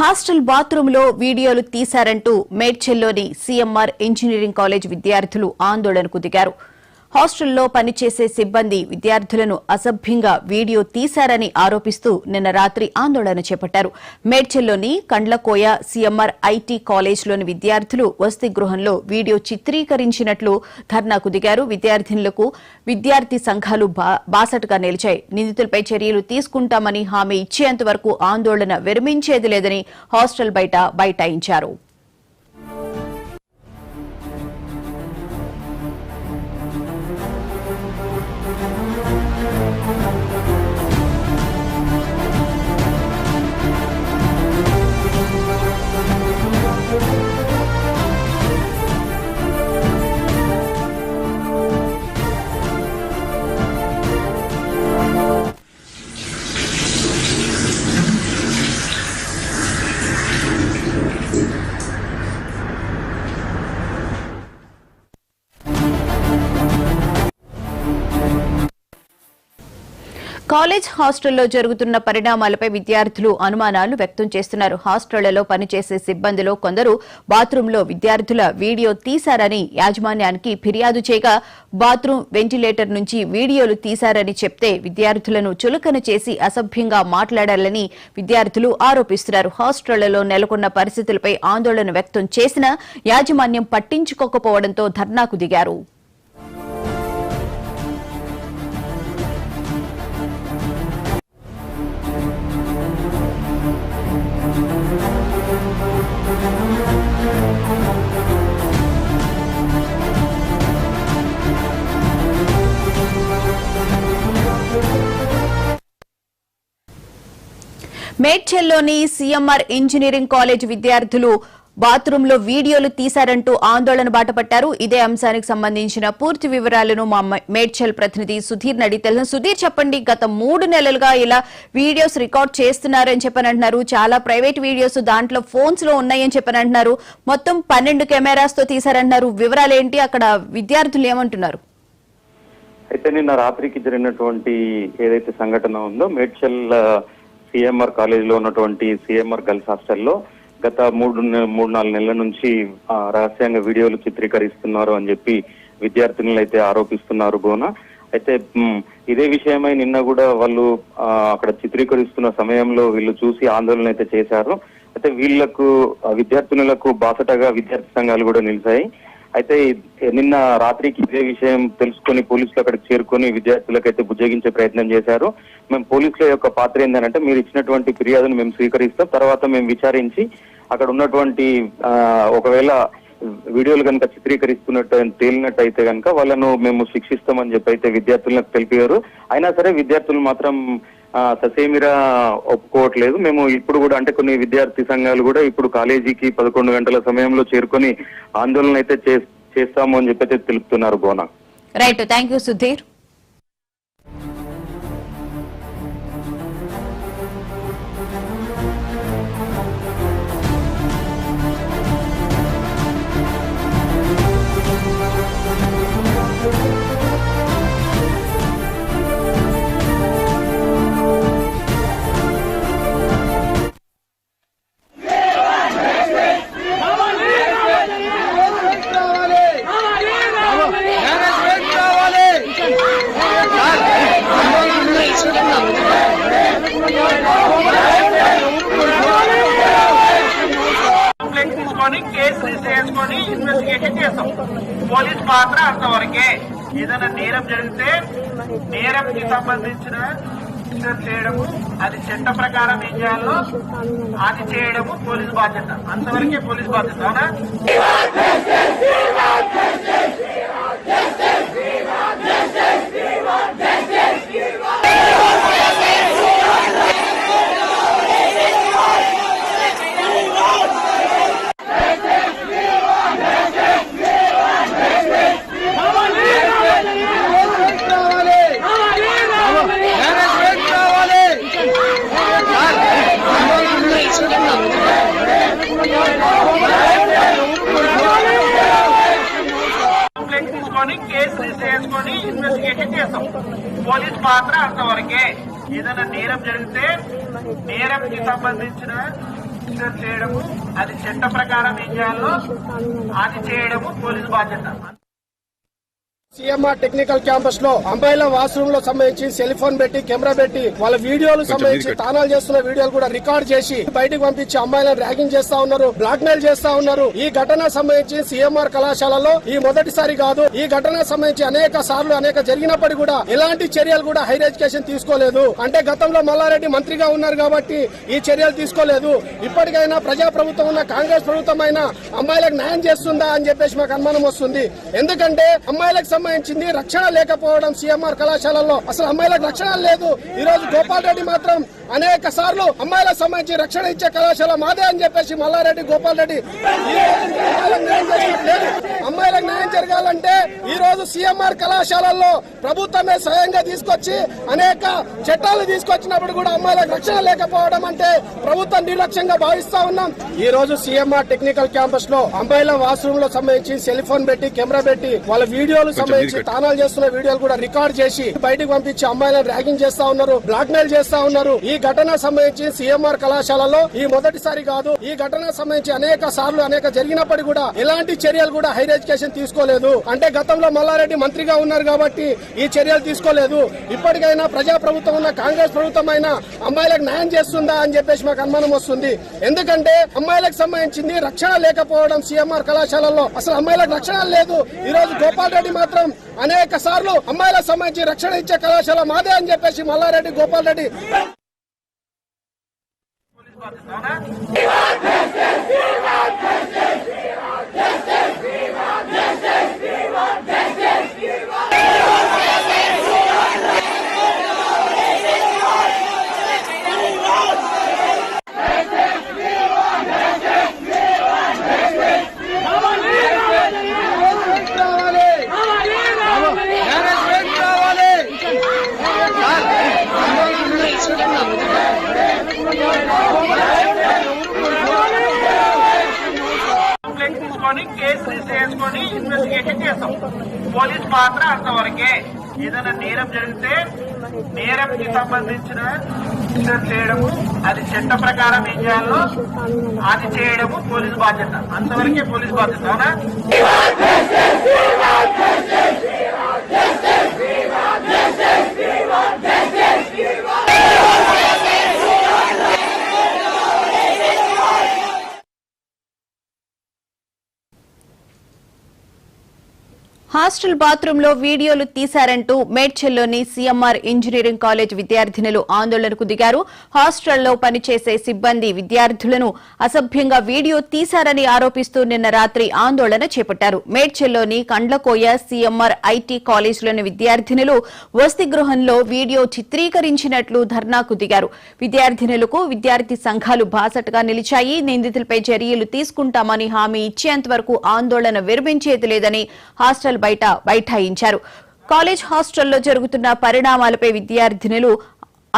Hostel బాత్రూంలో వీడియోలు తీశారంటూ మేడ్చల్లోని CMR engineering college విద్యార్థులు ఆందోళనకు దిగారు. హాస్టల్లో పనిచేసే సిబ్బంది విద్యార్థులను అసభ్యంగా వీడియో తీశారని ఆరోపిస్తూ నిన్న రాత్రి ఆందోళన చేపట్టారు. మేడ్చల్లోని కండ్లకోయ సీఎంఆర్ ఐటీ కాలేజ్లోని విద్యార్థులు వసతి గృహంలో వీడియో చిత్రీకరించినట్లు ధర్నాకు దిగారు. విద్యార్థినులకు విద్యార్థి సంఘాలు బాసటగా నిలిచాయి. నిందితులపై చర్యలు తీసుకుంటామని హామీ ఇచ్చేంత వరకు ఆందోళన విరమించేది లేదని హాస్టల్ బయట బైఠాయించారు. కాలేజ్ హాస్టల్లో జరుగుతున్న పరిణామాలపై విద్యార్థులు అనుమానాలు వ్యక్తం చేస్తున్నారు. హాస్టళ్లలో పనిచేసే సిబ్బందిలో కొందరు బాత్రూంలో విద్యార్థుల వీడియో తీశారని యాజమాన్యానికి ఫిర్యాదు చేయగా బాత్రూం వెంటిలేటర్ నుంచి వీడియోలు తీశారని చెప్తే విద్యార్థులను చులకన చేసి అసభ్యంగా మాట్లాడాలని విద్యార్థులు ఆరోపిస్తున్నారు. హాస్టళ్లలో నెలకొన్న పరిస్థితులపై ఆందోళన వ్యక్తం చేసినా యాజమాన్యం పట్టించుకోకపోవడంతో ధర్నాకు దిగారు. మేడ్చల్లోని సీఎంఆర్ ఇంజనీరింగ్ కాలేజ్ విద్యార్థులు బాత్రూంలో వీడియోలు తీశారంటూ ఆందోళన బాటపట్టారు. ఇదే అంశానికి సంబంధించిన పూర్తి వివరాలను మా మేడ్చల్ ప్రతినిధి సుధీర్ అడిగి తెలుసు. సుధీర్, చెప్పండి, గత 3 నెలలుగా ఇలా వీడియోస్ రికార్డ్ చేస్తున్నారని చెప్పనంటున్నారు. చాలా ప్రైవేట్ వీడియోస్ దాంట్లో ఫోన్స్ లో ఉన్నాయని చెప్పనంటున్నారు. మొత్తం 12 కెమెరాస్ తో తీశారంటున్నారు. వివరాలు ఏంటి? అక్కడ విద్యార్థులు ఏమంటున్నారు? అయితే నిన్న రాత్రికి జరిగినటువంటి ఏదైతే సంఘటన ఉందో మేడ్చల్ సీఎంఆర్ కాలేజ్ లో ఉన్నటువంటి సీఎంఆర్ గర్ల్స్ హాస్టల్లో గత 3-4 నెలల నుంచి రహస్యంగా వీడియోలు చిత్రీకరిస్తున్నారు అని చెప్పి విద్యార్థినులు అయితే ఆరోపిస్తున్నారు గోన. అయితే ఇదే విషయమై నిన్న కూడా వాళ్ళు అక్కడ చిత్రీకరిస్తున్న సమయంలో వీళ్ళు చూసి ఆందోళన అయితే చేశారు. అయితే వీళ్లకు విద్యార్థినులకు బాసటగా విద్యార్థి సంఘాలు కూడా నిలిచాయి. అయితే నిన్న రాత్రికి ఇదే విషయం తెలుసుకొని పోలీసులు అక్కడికి చేరుకొని విద్యార్థులకైతే బుజ్జగించే ప్రయత్నం చేశారు. మేము పోలీసుల యొక్క పాత్ర ఏంటంటే మీరు ఇచ్చినటువంటి ఫిర్యాదును మేము స్వీకరిస్తాం, తర్వాత మేము విచారించి అక్కడ ఉన్నటువంటి ఒకవేళ వీడియోలు కనుక చిత్రీకరిస్తున్నట్టు తేలినట్టయితే కనుక వాళ్ళను మేము శిక్షిస్తామని చెప్పి అయితే విద్యార్థులకు తెలిపారు. అయినా సరే విద్యార్థులు మాత్రం ససేమిరా ఒప్పుకోవట్లేదు. మేము ఇప్పుడు కూడా అంటే కొన్ని విద్యార్థి సంఘాలు కూడా ఇప్పుడు కాలేజీకి 11 గంటల సమయంలో చేరుకొని ఆందోళన అయితే చేస్తాము అని చెప్పి అయితే తెలుపుతున్నారు gonna. Right, thank you Sudheer. Case register చేసుకొని ఇన్వెస్టిగేషన్ చేస్తాం. పోలీస్ పాత్ర అంతవరకే. ఏదైనా నేరం జరిగితే నేరంకి సంబంధించిన చేయడము, అది చట్ట ప్రకారం ఏం చేయాలో అది చేయడము పోలీస్ బాధ్యత. అంతవరకే పోలీస్ బాధ్యత. అవునా? కేసు రిజిస్టర్ చేసుకొని ఇన్వెస్టిగేషన్ చేస్తాం. పోలీస్ పాత్ర అంతవరకే. ఏదైనా నేరం జరిగితే నేరంకి సంబంధించిన చేయడము అది చట్ట ప్రకారం ఏం చేయాలో అది చేయడము పోలీసు బాధ్యత. సిఎంఆర్ టెక్నికల్ క్యాంపస్ లో అమ్మాయిల వాష్రూమ్ లో సంబంధించి సెల్ ఫోన్ పెట్టి కెమెరా పెట్టి వాళ్ళ వీడియోలు సంబంధించి తానాలు చేస్తున్న వీడియోలు కూడా రికార్డ్ చేసి బయటకు పంపించి అమ్మాయిలను ర్యాగింగ్ చేస్తా ఉన్నారు, బ్లాక్ మెయిల్ చేస్తా ఉన్నారు. ఈ ఘటన సంబంధించి సిఎంఆర్ కళాశాలలో ఈ మొదటిసారి కాదు, ఈ ఘటన సంబంధించి అనేక సార్లు జరిగినప్పటికీ కూడా ఎలాంటి చర్యలు కూడా హైర్ ఎడ్యుకేషన్ తీసుకోలేదు. అంటే గతంలో మల్లారెడ్డి మంత్రిగా ఉన్నారు కాబట్టి ఈ చర్యలు తీసుకోలేదు. ఇప్పటికైనా ప్రజాప్రభుత్వం ఉన్న కాంగ్రెస్ ప్రభుత్వం అయినా అమ్మాయిలకు న్యాయం చేస్తుందా అని చెప్పేసి మాకు అనుమానం వస్తుంది. ఎందుకంటే అమ్మాయిలకు సంబంధించింది రక్షణ లేకపోవడం సిఎంఆర్ కళాశాలలో అసలు అమ్మాయిలకు రక్షణ లేదు. ఈ రోజు గోపాల్ రెడ్డి మాత్రం అనేక సార్లు అమ్మాయిలకు సంబంధించి రక్షణ ఇచ్చే కళాశాల మాదే అని చెప్పేసి మల్లారెడ్డి గోపాల్ రెడ్డి అమ్మాయిలకు న్యాయం జరగాలంటే ఈ రోజు సిఎంఆర్ కళాశాలల్లో ప్రభుత్వమే స్వయంగా తీసుకొచ్చి అనేక చట్టాలు తీసుకొచ్చినప్పుడు కూడా అమ్మాయిలకు రక్షణ లేకపోవడం అంటే ప్రభుత్వం నిర్లక్ష్యంగా భావిస్తా ఉన్నాం. ఈ రోజు సిఎంఆర్ టెక్నికల్ క్యాంపస్ లో అమ్మాయిల వాష్రూమ్ లో సంబంధించి సెల్ ఫోన్ పెట్టి కెమెరా పెట్టి వాళ్ళ వీడియోలు సంబంధించి తానాలు చేస్తున్న వీడియోలు కూడా రికార్డ్ చేసి బయటకు పంపించి అమ్మాయిలను ర్యాగింగ్ చేస్తా ఉన్నారు, బ్లాక్ మెయిల్ చేస్తా ఉన్నారు. ఈ ఘటన సంబంధించి సిఎంఆర్ కళాశాలలో ఈ మొదటిసారి కాదు, ఈ ఘటన సంబంధించి అనేక సార్లు జరిగినప్పటికీ కూడా ఎలాంటి చర్యలు కూడా హైర్ ఎడ్యుకేషన్ తీసుకోలేదు. అంటే గతంలో మల్లారెడ్డి మంత్రిగా ఉన్నారు కాబట్టి ఈ చర్యలు తీసుకోలేదు. ఇప్పటికైనా ప్రజాప్రభుత్వం ఉన్న కాంగ్రెస్ ప్రభుత్వం అయినా అమ్మాయిలకు న్యాయం చేస్తుందా అని చెప్పేసి మాకు అనుమానం వస్తుంది. ఎందుకంటే అమ్మాయిలకు సంబంధించింది రక్షణ లేకపోవడం సిఎంఆర్ కళాశాలలో అసలు అమ్మాయిలకు రక్షణ లేదు. ఈ రోజు గోపాల్ రెడ్డి మాత్రం అనేక సార్లు అమ్మాయిలకు సంబంధించి రక్షణ ఇచ్చే కళాశాల మాదే అని చెప్పేసి మల్లారెడ్డి గోపాల్ రెడ్డి కేసు రిజిస్టర్ చేసుకొని ఇన్వెస్టిగేషన్ చేస్తాం. పోలీస్ పాత్ర అంతవరకే. ఏదైనా నేరం జరిగితే నేరంకి సంబంధించిన చేయడము అది చట్ట ప్రకారం ఏం చేయాలో అది చేయడము పోలీసు బాధ్యత. అంతవరకే పోలీసు బాధ్యత. అవునా? హాస్టల్ బాత్రూమ్ లో వీడియోలు తీశారంటూ మేడ్చల్లోని సీఎంఆర్ ఇంజనీరింగ్ కాలేజ్ విద్యార్థినులు ఆందోళనకు దిగారు. హాస్టల్లో పనిచేసే సిబ్బంది విద్యార్థులను అసభ్యంగా వీడియో తీశారని ఆరోపిస్తూ నిన్న రాత్రి ఆందోళన చేపట్టారు. మేడ్చల్లోని కండ్లకోయ సీఎంఆర్ ఐటీ కాలేజ్లోని విద్యార్థినులు వసతి గృహంలో వీడియో చిత్రీకరించినట్లు ధర్నాకు దిగారు. విద్యార్థినులకు విద్యార్థి సంఘాలు బాసటగా నిలిచాయి. నిందితులపై చర్యలు తీసుకుంటామని హామీ ఇచ్చేంత వరకు ఆందోళన విరమించేది లేదని హాస్టల్ బయట బైఠాయించారు. కాలేజ్ హాస్టల్లో జరుగుతున్న పరిణామాలపై విద్యార్థినులు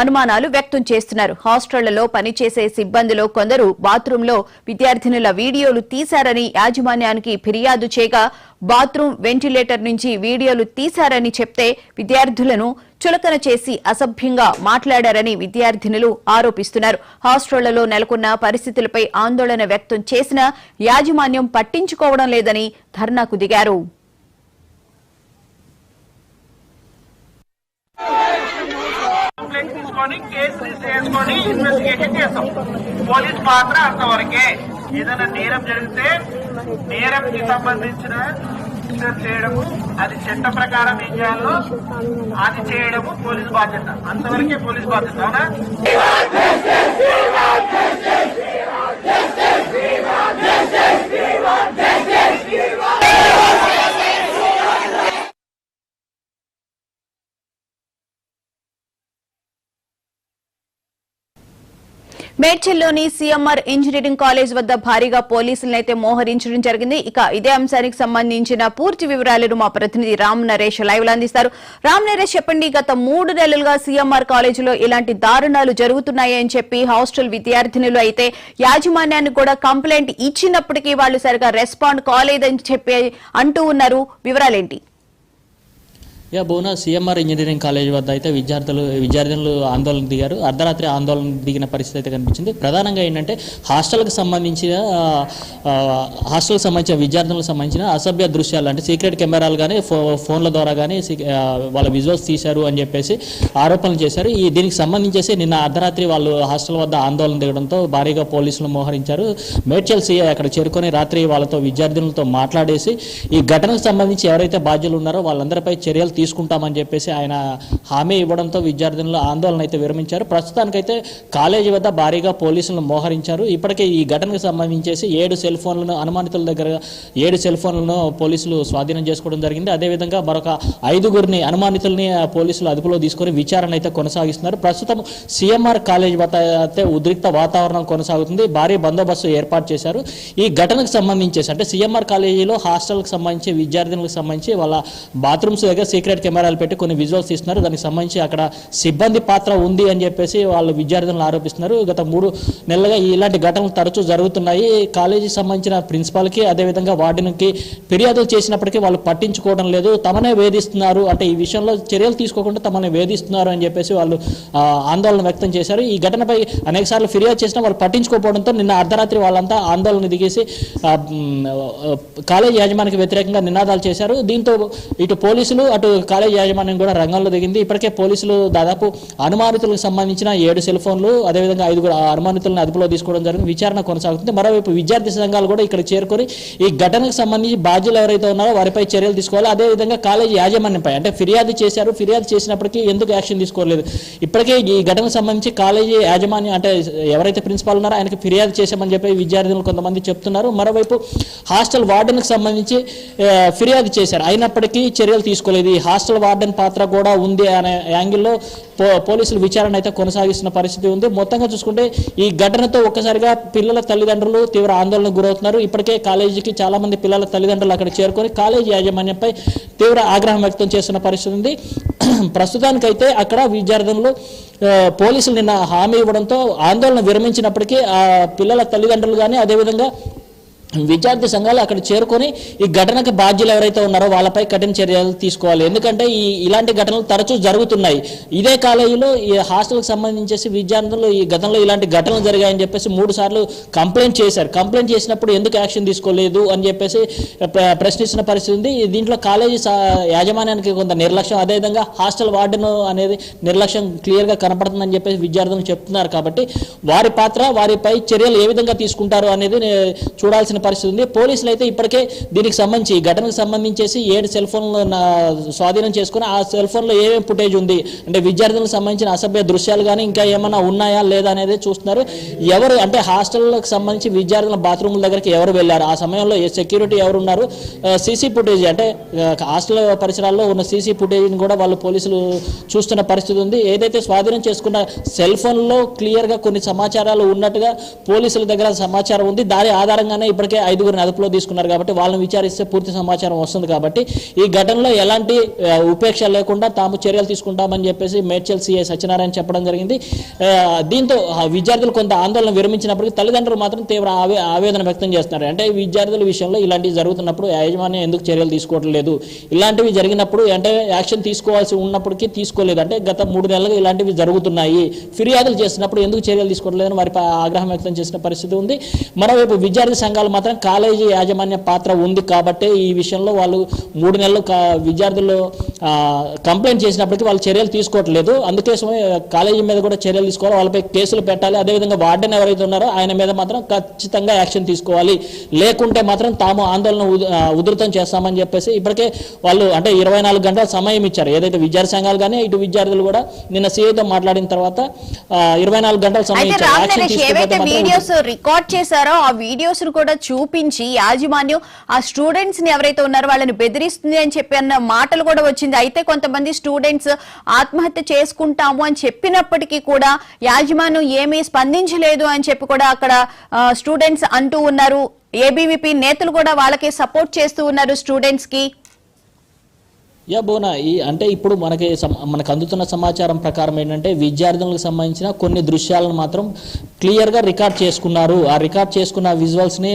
అనుమానాలు వ్యక్తం చేస్తున్నారు. హాస్టళ్లలో పనిచేసే సిబ్బందిలో కొందరు బాత్రూంలో విద్యార్థినుల వీడియోలు తీశారని యాజమాన్యానికి ఫిర్యాదు చేయగా బాత్రూం వెంటిలేటర్ నుంచి వీడియోలు తీశారని చెప్తే విద్యార్థులను చులకన చేసి అసభ్యంగా మాట్లాడారని విద్యార్థినులు ఆరోపిస్తున్నారు. హాస్టళ్లలో నెలకొన్న పరిస్థితులపై ఆందోళన వ్యక్తం చేసినా యాజమాన్యం పట్టించుకోవడం లేదని ధర్నాకు దిగారు. కేసు రిజిస్టర్ చేసుకొని ఇన్వెస్టిగేషన్ చేస్తాం. పోలీస్ పాత్ర అంతవరకే. ఏదైనా నేరం జరిగితే నేరంకి సంబంధించిన చేయడము అది చట్ట ప్రకారం ఏం చేయాలో అది చేయడము పోలీసు బాధ్యత. అంతవరకే పోలీసు బాధ్యత. అవునా? మేడ్చల్లోని సీఎంఆర్ ఇంజనీరింగ్ కాలేజ్ వద్ద భారీగా పోలీసులనైతే మోహరించడం జరిగింది. ఇక ఇదే అంశానికి సంబంధించిన పూర్తి వివరాలను మా ప్రతినిధి రామ్ నరేష్ లైవ్ లో అందిస్తారు. రామ్ నరేష్, చెప్పండి, గత 3 నెలలుగా సీఎంఆర్ కాలేజీలో ఇలాంటి దారుణాలు జరుగుతున్నాయని చెప్పి హాస్టల్ విద్యార్థినులు అయితే యాజమాన్యానికి కూడా కంప్లైంట్ ఇచ్చినప్పటికీ వాళ్ళు సరిగా రెస్పాండ్ కాలేదని చెప్పి అంటూ ఉన్నారు. వివరాలేంటి? భువన సిఎంఆర్ ఇంజనీరింగ్ కాలేజ్ వద్ద అయితే విద్యార్థులు ఆందోళన దిగారు. అర్ధరాత్రి ఆందోళన దిగిన పరిస్థితి అయితే కనిపించింది. ప్రధానంగా ఏంటంటే హాస్టల్కి సంబంధించిన విద్యార్థులకు సంబంధించిన అసభ్య దృశ్యాలు అంటే సీక్రెట్ కెమెరాలు కానీ ఫోన్ల ద్వారా కానీ వాళ్ళ విజువల్స్ తీశారు అని చెప్పేసి ఆరోపణలు చేశారు. దీనికి సంబంధించేసి నిన్న అర్ధరాత్రి వాళ్ళు హాస్టల్ వద్ద ఆందోళన దిగడంతో భారీగా పోలీసులు మోహరించారు. మేడ్చల్ సీఐ అక్కడ చేరుకొని రాత్రి వాళ్ళతో విద్యార్థులతో మాట్లాడేసి ఈ ఘటనకు సంబంధించి ఎవరైతే బాధ్యులు ఉన్నారో వాళ్ళందరిపై చర్యలు తీసుకుంటామని చెప్పేసి ఆయన హామీ ఇవ్వడంతో విద్యార్థులు ఆందోళన అయితే విరమించారు. ప్రస్తుతానికైతే కాలేజీ వద్ద భారీగా పోలీసులను మోహరించారు. ఇప్పటికే ఈ ఘటనకు సంబంధించేసి 7 సెల్ ఫోన్లను అనుమానితుల దగ్గర 7 సెల్ ఫోన్లను పోలీసులు స్వాధీనం చేసుకోవడం జరిగింది. అదేవిధంగా మరొక 5 అనుమానితుల్ని పోలీసులు అదుపులో తీసుకొని విచారణ అయితే కొనసాగిస్తున్నారు. ప్రస్తుతం సిఎంఆర్ కాలేజ్ వద్ద అయితే ఉద్రిక్త వాతావరణం కొనసాగుతుంది. భారీ బందోబస్తు ఏర్పాటు చేశారు. ఈ ఘటనకు సంబంధించేసి అంటే సిఎంఆర్ కాలేజీలో హాస్టల్కి సంబంధించి విద్యార్థులకు సంబంధించి వాళ్ళ బాత్రూమ్స్ దగ్గర సీక్రెట్ కెమెరాలు పెట్టి కొన్ని విజువల్స్ తీస్తున్నారు. దానికి సంబంధించి అక్కడ సిబ్బంది పాత్ర ఉంది అని చెప్పేసి వాళ్ళు విద్యార్థులను ఆరోపిస్తున్నారు. గత 3 నెలలుగా ఇలాంటి ఘటనలు తరచూ జరుగుతున్నాయి. కాలేజీకి సంబంధించిన ప్రిన్సిపాల్కి అదేవిధంగా వార్డెన్కి ఫిర్యాదులు చేసినప్పటికీ వాళ్ళు పట్టించుకోవడం లేదు. తమనే వేధిస్తున్నారు అంటే ఈ విషయంలో చర్యలు తీసుకోకుండా తమనే వేధిస్తున్నారు అని చెప్పేసి వాళ్ళు ఆందోళన వ్యక్తం చేశారు. ఈ ఘటనపై అనేకసార్లు ఫిర్యాదు చేసినా వాళ్ళు పట్టించుకోకపోవడంతో నిన్న అర్ధరాత్రి వాళ్ళంతా ఆందోళన దిగేసి కాలేజీ యాజమాన్యానికి వ్యతిరేకంగా నినాదాలు చేశారు. దీంతో ఇటు పోలీసులు అటు కాలేజీ యాజమాన్యం కూడా రంగంలో దిగింది. ఇప్పటికే పోలీసులు దాదాపు అనుమానితులకు సంబంధించిన 7 సెల్ ఫోన్లు అదేవిధంగా 5 అనుమానితులను అదుపులో తీసుకోవడం జరిగింది. విచారణ కొనసాగుతుంది. మరోవైపు విద్యార్థి సంఘాలు కూడా ఇక్కడ చేరుకొని ఈ ఘటనకు సంబంధించి బాధ్యులు ఎవరైతే ఉన్నారో వారిపై చర్యలు తీసుకోవాలి. అదేవిధంగా కాలేజీ యాజమాన్యంపై అంటే ఫిర్యాదు చేసినప్పటికీ ఎందుకు యాక్షన్ తీసుకోలేదు. ఇప్పటికే ఈ ఘటనకు సంబంధించి కాలేజీ యాజమాన్యం అంటే ఎవరైతే ప్రిన్సిపాల్ ఉన్నారో ఆయనకి ఫిర్యాదు చేశామని చెప్పి విద్యార్థులు కొంతమంది చెప్తున్నారు. మరోవైపు హాస్టల్ వార్డెన్కి సంబంధించి ఫిర్యాదు చేశారు, అయినప్పటికీ చర్యలు తీసుకోలేదు. ఈ హాస్టల్ వార్డెన్ పాత్ర కూడా ఉంది అనే యాంగిల్లో పోలీసులు విచారణ అయితే కొనసాగిస్తున్న పరిస్థితి ఉంది. మొత్తంగా చూసుకుంటే ఈ ఘటనతో ఒక్కసారిగా పిల్లల తల్లిదండ్రులు తీవ్ర ఆందోళనకు గురవుతున్నారు. ఇప్పటికే కాలేజీకి చాలా మంది పిల్లల తల్లిదండ్రులు అక్కడ చేరుకొని కాలేజీ యాజమాన్యంపై తీవ్ర ఆగ్రహం వ్యక్తం చేస్తున్న పరిస్థితి ఉంది. ప్రస్తుతానికైతే అక్కడ విద్యార్థులు పోలీసులు నిన్న హామీ ఇవ్వడంతో ఆందోళన విరమించినప్పటికీ ఆ పిల్లల తల్లిదండ్రులు కానీ అదేవిధంగా విద్యార్థి సంఘాలు అక్కడ చేరుకొని ఈ ఘటనకు బాధ్యులు ఎవరైతే ఉన్నారో వాళ్ళపై కఠిన చర్యలు తీసుకోవాలి. ఎందుకంటే ఇలాంటి ఘటనలు తరచూ జరుగుతున్నాయి. ఇదే కాలేజీలో ఈ హాస్టల్కి సంబంధించేసి విద్యార్థులు ఈ గతంలో ఇలాంటి ఘటనలు జరిగాయని చెప్పేసి 3 సార్లు కంప్లైంట్ చేశారు. కంప్లైంట్ చేసినప్పుడు ఎందుకు యాక్షన్ తీసుకోలేదు అని చెప్పేసి ప్రశ్నిస్తున్న పరిస్థితి ఉంది. దీంట్లో కాలేజీ యాజమాన్యానికి కొంత నిర్లక్ష్యం అదేవిధంగా హాస్టల్ వార్డెన్ అనేది నిర్లక్ష్యం క్లియర్గా కనపడుతుందని చెప్పేసి విద్యార్థులు చెప్తున్నారు. కాబట్టి వారి పాత్ర వారిపై చర్యలు ఏ విధంగా తీసుకుంటారు అనేది చూడాల్సిన పరిస్థితి ఉంది. పోలీసులు అయితే ఇప్పటికే దీనికి సంబంధించి ఘటనకు సంబంధించేసి 7 సెల్ ఫోన్లు స్వాధీనం చేసుకుని ఆ సెల్ ఫోన్లో ఏమేమి ఫుటేజ్ ఉంది అంటే విద్యార్థులకు సంబంధించిన అసభ్య దృశ్యాలు కానీ ఇంకా ఏమైనా ఉన్నాయా లేదా అనేది చూస్తున్నారు. ఎవరు అంటే హాస్టల్కి సంబంధించి విద్యార్థుల బాత్రూమ్ల దగ్గరికి ఎవరు వెళ్ళారు, ఆ సమయంలో సెక్యూరిటీ ఎవరు ఉన్నారు, సీసీ ఫుటేజ్ అంటే హాస్టల్ పరిసరాల్లో ఉన్న సీసీ ఫుటేజ్ని కూడా వాళ్ళు పోలీసులు చూస్తున్న పరిస్థితి ఉంది. ఏదైతే స్వాధీనం చేసుకున్న సెల్ ఫోన్లో క్లియర్గా కొన్ని సమాచారాలు ఉన్నట్టుగా పోలీసుల దగ్గర సమాచారం ఉంది. దాని ఆధారంగానే ఇప్పటికే 5 అదుపులో తీసుకున్నారు. కాబట్టి వాళ్ళని విచారిస్తే పూర్తి సమాచారం వస్తుంది. కాబట్టి ఈ ఘటనలో ఎలాంటి ఉపేక్ష లేకుండా తాము చర్యలు తీసుకుంటామని చెప్పేసి మేడ్చల్ సీఐ సత్యనారాయణ చెప్పడం జరిగింది. దీంతో విద్యార్థులు కొంత ఆందోళన విరమించినప్పటికీ తల్లిదండ్రులు మాత్రం తీవ్ర ఆవేదన వ్యక్తం చేస్తున్నారు. అంటే విద్యార్థుల విషయంలో ఇలాంటివి జరుగుతున్నప్పుడు యాజమాన్యం ఎందుకు చర్యలు తీసుకోవడం లేదు, ఇలాంటివి జరిగినప్పుడు అంటే యాక్షన్ తీసుకోవాల్సి ఉన్నప్పటికీ తీసుకోలేదు. అంటే గత 3 నెలలుగా ఇలాంటివి జరుగుతున్నాయి, ఫిర్యాదులు చేస్తున్నప్పుడు ఎందుకు చర్యలు తీసుకోవడం లేదని వారిపై ఆగ్రహం వ్యక్తం చేసిన పరిస్థితి ఉంది. మరోవైపు విద్యార్థి సంఘాలు మాత్రం కాలేజీ యాజమాన్య పాత్ర ఉంది కాబట్టి ఈ విషయంలో వాళ్ళు 3 నెలలు విద్యార్థులు కంప్లైంట్ చేసినప్పటికీ వాళ్ళు చర్యలు తీసుకోవట్లేదు. అందుకోసమే కాలేజీ మీద కూడా చర్యలు తీసుకోవాలి, వాళ్ళపై కేసులు పెట్టాలి. అదేవిధంగా వార్డెన్ ఎవరైతే ఉన్నారో ఆయన మీద మాత్రం ఖచ్చితంగా యాక్షన్ తీసుకోవాలి, లేకుంటే మాత్రం తాము ఆందోళన ఉధృతం చేస్తామని చెప్పేసి ఇప్పటికే వాళ్ళు అంటే 24 గంటల సమయం ఇచ్చారు. ఏదైతే విద్యార్థి సంఘాలు కానీ ఇటు విద్యార్థులు కూడా నిన్న సీఐతో మాట్లాడిన తర్వాత 24 గంటల సమయం ఇచ్చారు. వీడియోస్ రికార్డ్ చేశారో ఆ వీడియోస్ కూడా చూపించి యాజమాన్యం ఆ స్టూడెంట్స్ ని ఎవరైతే ఉన్నారో వాళ్ళని బెదిరిస్తుంది అని చెప్పి అన్న మాటలు కూడా వచ్చింది. అయితే కొంతమంది స్టూడెంట్స్ ఆత్మహత్య చేసుకుంటాము అని చెప్పినప్పటికీ కూడా యాజమాన్యం ఏమీ స్పందించలేదు అని చెప్పి కూడా అక్కడ స్టూడెంట్స్ అంటూ ఉన్నారు. ఏబీవీపీ నేతలు కూడా వాళ్ళకి సపోర్ట్ చేస్తూ ఉన్నారు స్టూడెంట్స్ కి. బోనా అంటే ఇప్పుడు మనకు అందుతున్న సమాచారం ప్రకారం ఏంటంటే విద్యార్థులకు సంబంధించిన కొన్ని దృశ్యాలను మాత్రం క్లియర్గా రికార్డ్ చేసుకున్నారు. ఆ రికార్డ్ చేసుకున్న విజువల్స్ని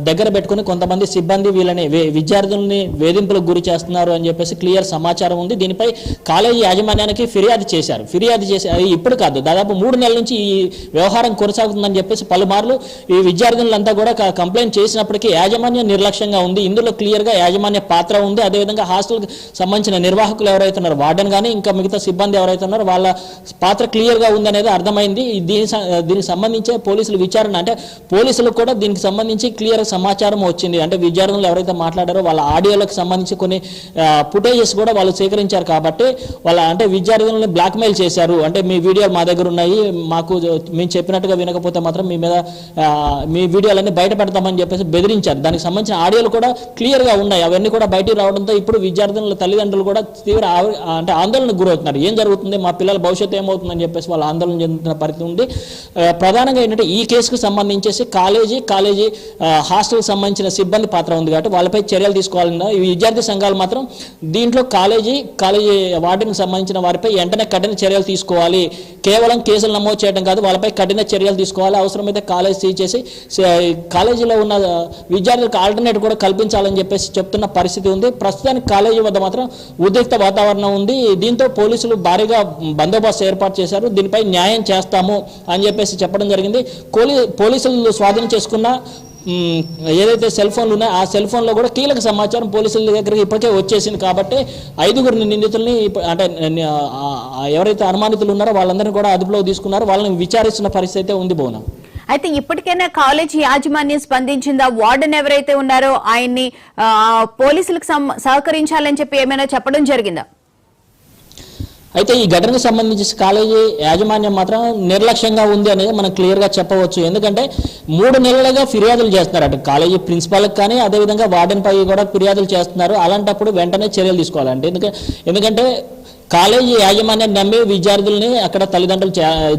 దగ్గర పెట్టుకుని కొంతమంది సిబ్బంది వీళ్ళని విద్యార్థుల్ని వేధింపులకు గురి చేస్తున్నారు అని చెప్పేసి క్లియర్ సమాచారం ఉంది. దీనిపై కాలేజీ యాజమాన్యానికి ఫిర్యాదు చేసి అది ఇప్పుడు కాదు, దాదాపు 3 నెలల నుంచి ఈ వ్యవహారం కొనసాగుతుందని చెప్పేసి పలుమార్లు ఈ విద్యార్థులంతా కూడా కంప్లైంట్ చేసినప్పటికీ యాజమాన్యం నిర్లక్ష్యంగా ఉంది. ఇందులో క్లియర్గా యాజమాన్య పాత్ర ఉంది. అదేవిధంగా హాస్టల్ సంబంధించిన నిర్వాహకులు ఎవరైతే ఉన్నారో, వార్డెన్ కానీ ఇంకా మిగతా సిబ్బంది ఎవరైతే ఉన్నారో వాళ్ళ పాత్ర క్లియర్గా ఉందనేది అర్థమైంది. దీనికి సంబంధించి పోలీసులు విచారణ, అంటే పోలీసులకు కూడా దీనికి సంబంధించి క్లియర్ సమాచారం వచ్చింది. అంటే విద్యార్థులు ఎవరైతే మాట్లాడారో వాళ్ళ ఆడియోలకు సంబంధించి కొన్ని ఫుటేజెస్ కూడా వాళ్ళు సేకరించారు. కాబట్టి అంటే విద్యార్థులను బ్లాక్మెయిల్ చేశారు. అంటే మీ వీడియోలు మా దగ్గర ఉన్నాయి, మేము చెప్పినట్టుగా వినకపోతే మాత్రం మీ వీడియోలన్నీ బయట పెడతామని చెప్పేసి బెదిరించారు. దానికి సంబంధించిన ఆడియోలు కూడా క్లియర్గా ఉన్నాయి. అవన్నీ కూడా బయటికి రావడంతో ఇప్పుడు విద్యార్థుల తల్లిదండ్రులు కూడా తీవ్ర ఆందోళనకు గురవుతున్నారు. ఏం జరుగుతుంది, మా పిల్లల భవిష్యత్తు ఏమవుతుందని చెప్పేసి వాళ్ళు ఆందోళన చెందుతున్న పరిస్థితి ఉంది. ప్రధానంగా ఏంటంటే ఈ కేసుకు సంబంధించేసి కాలేజీ హాస్టల్కి సంబంధించిన సిబ్బంది పాత్ర ఉంది కాబట్టి వాళ్ళపై చర్యలు తీసుకోవాలన్నా ఈ విద్యార్థి సంఘాలు మాత్రం దీంట్లో కాలేజీ వార్డెన్కి సంబంధించిన వారిపై వెంటనే కఠిన చర్యలు తీసుకోవాలి. కేవలం కేసులు నమోదు చేయడం కాదు, వాళ్ళపై కఠిన చర్యలు తీసుకోవాలి. అవసరమైతే కాలేజ్ సీజ్ చేసి కాలేజీలో ఉన్న విద్యార్థులకు ఆల్టర్నేట్ కూడా కల్పించాలని చెప్పేసి చెప్తున్న పరిస్థితి ఉంది. ప్రస్తుతానికి కాలేజీ వద్ద మాత్రం ఉద్రిక్త వాతావరణం ఉంది. దీంతో పోలీసులు భారీగా బందోబస్తు ఏర్పాటు చేశారు. దీనిపై న్యాయం చేస్తాము అని చెప్పేసి చెప్పడం జరిగింది. పోలీసులు స్వాధీనం చేసుకున్న ఏదైతే సెల్ ఫోన్లు ఉన్నాయో ఆ సెల్ ఫోన్లో కూడా కీలక సమాచారం పోలీసుల దగ్గరికి ఇప్పటికే వచ్చేసింది. కాబట్టి 5 నిందితుల్ని అంటే ఎవరైతే అనుమానితులు ఉన్నారో వాళ్ళందరినీ కూడా అదుపులో తీసుకున్నారు. వాళ్ళని విచారిస్తున్న పరిస్థితి అయితే ఉంది. బోనం అయితే ఇప్పటికైనా కాలేజీ యాజమాన్యం స్పందించిందా? వార్డెన్ ఎవరైతే ఉన్నారో ఆయన్ని పోలీసులకు సహకరించాలని చెప్పి ఏమైనా చెప్పడం జరిగిందా? అయితే ఈ ఘటనకు సంబంధించి కాలేజీ యాజమాన్యం మాత్రం నిర్లక్ష్యంగా ఉంది అనేది మనం క్లియర్గా చెప్పవచ్చు. ఎందుకంటే 3 నెలలుగా ఫిర్యాదులు చేస్తున్నారు. అటు కాలేజీ ప్రిన్సిపాల్కి కానీ అదేవిధంగా వార్డెన్ పై కూడా ఫిర్యాదులు చేస్తున్నారు. అలాంటప్పుడు వెంటనే చర్యలు తీసుకోవాలంటే ఎందుకంటే కాలేజీ యాజమాన్యాన్ని నమ్మి విద్యార్థుల్ని అక్కడ తల్లిదండ్రులు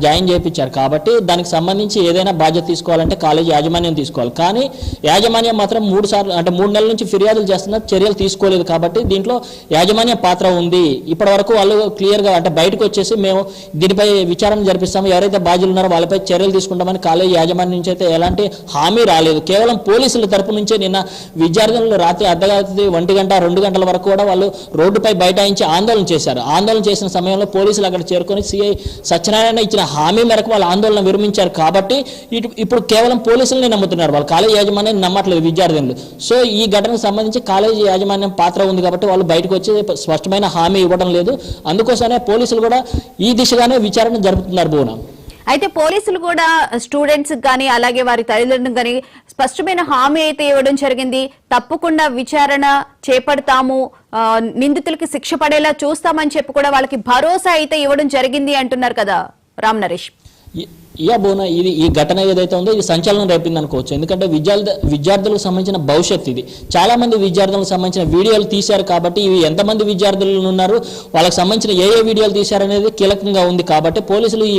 జాయిన్ చేయించారు. కాబట్టి దానికి సంబంధించి ఏదైనా బాధ్యత తీసుకోవాలంటే కాలేజీ యాజమాన్యం తీసుకోవాలి. కానీ యాజమాన్యం మాత్రం 3 నెలల నుంచి ఫిర్యాదులు చేస్తున్నారు, చర్యలు తీసుకోలేదు. కాబట్టి దీంట్లో యాజమాన్యం పాత్ర ఉంది. ఇప్పటి వరకు వాళ్ళు క్లియర్గా అంటే బయటకు వచ్చేసి మేము దీనిపై విచారణ జరిపిస్తాము, ఎవరైతే బాధ్యులు ఉన్నారో వాళ్ళపై చర్యలు తీసుకుంటామని కాలేజీ యాజమాన్యం నుంచి అయితే ఎలాంటి హామీ రాలేదు. కేవలం పోలీసుల తరపు నుంచే నిన్న విద్యార్థులు రాత్రి అర్ధరాత్రి 1 గంట 2 గంటల వరకు కూడా వాళ్ళు రోడ్డుపై బైఠాయించి ఆందోళన చేశారు. ఆందోళన చేసిన సమయంలో పోలీసులు అక్కడ చేరుకొని సిఐ సత్యనారాయణ ఇచ్చిన హామీ మేరకు వాళ్ళు ఆందోళన విరమించారు. కాబట్టి ఇప్పుడు కేవలం పోలీసులనే నమ్ముతున్నారు, వాళ్ళు కాలేజీ యాజమాన్యాన్ని నమ్మట్లేదు విద్యార్థులు. సో ఈ ఘటనకు సంబంధించి కాలేజీ యాజమాన్యం పాత్ర ఉంది కాబట్టి వాళ్ళు బయటకు వచ్చి స్పష్టమైన హామీ ఇవ్వడం లేదు. అందుకోసమే పోలీసులు కూడా ఈ దిశగానే విచారణ జరుపుతున్నారు. బోనం అయితే పోలీసులు కూడా స్టూడెంట్స్ కానీ అలాగే వారి తల్లిదండ్రులకు కానీ స్పష్టమైన హామీ అయితే ఇవ్వడం జరిగింది. తప్పకుండా విచారణ చేపడతాము, నిందితులకి శిక్ష పడేలా చూస్తామని చెప్పి కూడా వాళ్ళకి భరోసా అయితే ఇవ్వడం జరిగింది అంటున్నారు కదా రామ్ నరేష్. బోనా ఈ ఘటన ఏదైతే ఉందో ఇది సంచలనం రేపింది అనుకోవచ్చు. ఎందుకంటే విద్యార్థులకు సంబంధించిన భవిష్యత్తు ఇది. చాలా మంది విద్యార్థులకు సంబంధించిన వీడియోలు తీశారు. కాబట్టి ఇవి ఎంతమంది విద్యార్థులు ఉన్నారు, వాళ్ళకి సంబంధించిన ఏ వీడియోలు తీశారనేది కీలకంగా ఉంది. కాబట్టి పోలీసులు ఈ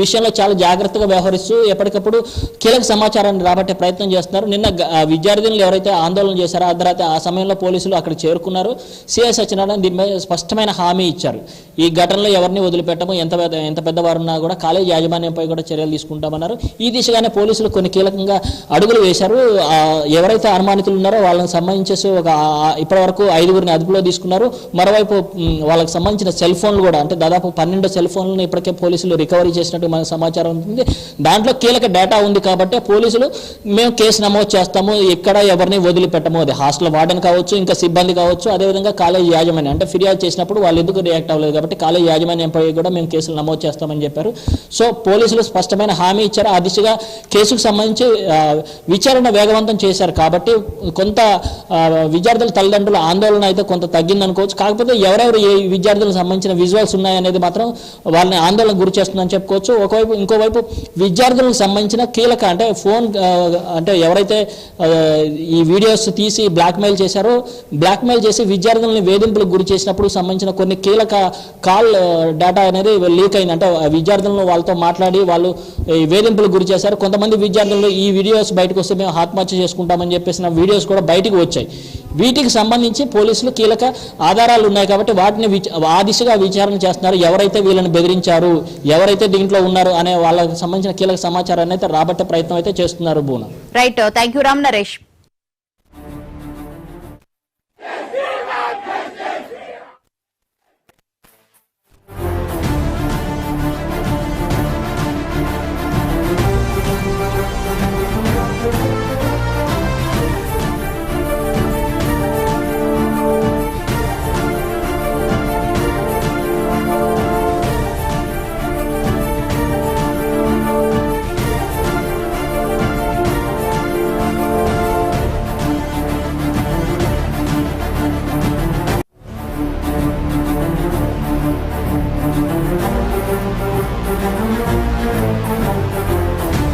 విషయంలో చాలా జాగ్రత్తగా వ్యవహరిస్తూ ఎప్పటికప్పుడు కీలక సమాచారాన్ని రాబట్టే ప్రయత్నం చేస్తున్నారు. నిన్న విద్యార్థులు ఎవరైతే ఆందోళన చేశారో అర్ధరాత్రి ఆ సమయంలో పోలీసులు అక్కడ చేరుకున్నారు. సిఐ సత్యనారాయణ దీనిపై స్పష్టమైన హామీ ఇచ్చారు. ఈ ఘటనలో ఎవరిని వదిలిపెట్టము, ఎంత పెద్దవారున్నా కూడా కాలేజీ యాజమాన్యంపై కూడా చర్యలు తీసుకుంటామన్నారు. ఈ దిశగానే పోలీసులు కొన్ని కీలకంగా అడుగులు వేశారు. ఎవరైతే అనుమానితులు ఉన్నారో వాళ్ళకి సంబంధించేసి ఇప్పటి వరకు 5 అదుపులో తీసుకున్నారు. మరోవైపు వాళ్ళకి సంబంధించిన సెల్ ఫోన్లు కూడా అంటే దాదాపు 12 సెల్ ఫోన్లను ఇప్పటికే పోలీసులు రికవరీ చేసినట్టు మనకు సమాచారం ఉంటుంది. దాంట్లో కీలక డేటా ఉంది కాబట్టి పోలీసులు మేము కేసు నమోదు చేస్తాము, ఎక్కడ ఎవరిని వదిలిపెట్టము, అది హాస్టల్ వార్డెన్ కావచ్చు, ఇంకా సిబ్బంది కావచ్చు, అదేవిధంగా కాలేజీ యాజమాన్యం అంటే ఫిర్యాదు చేసినప్పుడు వాళ్ళు ఎందుకు రియాక్ట్ అవ్వలేదు కాబట్టి కాలేజీ యాజమాన్యంపై కూడా మేము కేసులు నమోదు చేస్తామని చెప్పారు. సో పోలీసులు స్పష్టమైన హామీ ఇచ్చారు. ఆ దిశగా కేసుకు సంబంధించి విచారణ వేగవంతం చేశారు. కాబట్టి కొంత విద్యార్థుల తల్లిదండ్రుల ఆందోళన అయితే కొంత తగ్గింది అనుకోవచ్చు. కాకపోతే ఎవరెవరు ఏ విద్యార్థులకు సంబంధించిన విజువల్స్ ఉన్నాయనేది మాత్రం వాళ్ళని ఆందోళన గురి చేస్తుందని చెప్పుకోవచ్చు. ఇంకోవైపు విద్యార్థులకు సంబంధించిన కీలక అంటే ఫోన్ అంటే ఎవరైతే ఈ వీడియోస్ తీసి బ్లాక్మెయిల్ చేశారో, బ్లాక్మెయిల్ చేసి విద్యార్థులని వేధింపులకు గురి చేసినప్పుడు సంబంధించిన కొన్ని కీలక కాల్ డేటా అనేది లీక్ అయింది. అంటే విద్యార్థులను వాళ్ళతో మాట్లాడి వాళ్ళు ఈ వేధింపులకు గురి చేశారు. కొంతమంది విద్యార్థులు ఈ వీడియోస్ బయటకు వస్తే మేము ఆత్మహత్య చేసుకుంటామని చెప్పేసిన వీడియోస్ కూడా బయటకు వచ్చాయి. వీటికి సంబంధించి పోలీసులు కీలక ఆధారాలు ఉన్నాయి కాబట్టి వాటిని ఆ దిశగా విచారణ చేస్తున్నారు. ఎవరైతే వీళ్ళని బెదిరించారు, ఎవరైతే దీంట్లో ఉన్నారు అనే వాళ్ళకి సంబంధించిన కీలక సమాచారాన్ని అయితే రాబట్టే ప్రయత్నం అయితే చేస్తున్నారు. బూనా right, thank you Ram Naresh.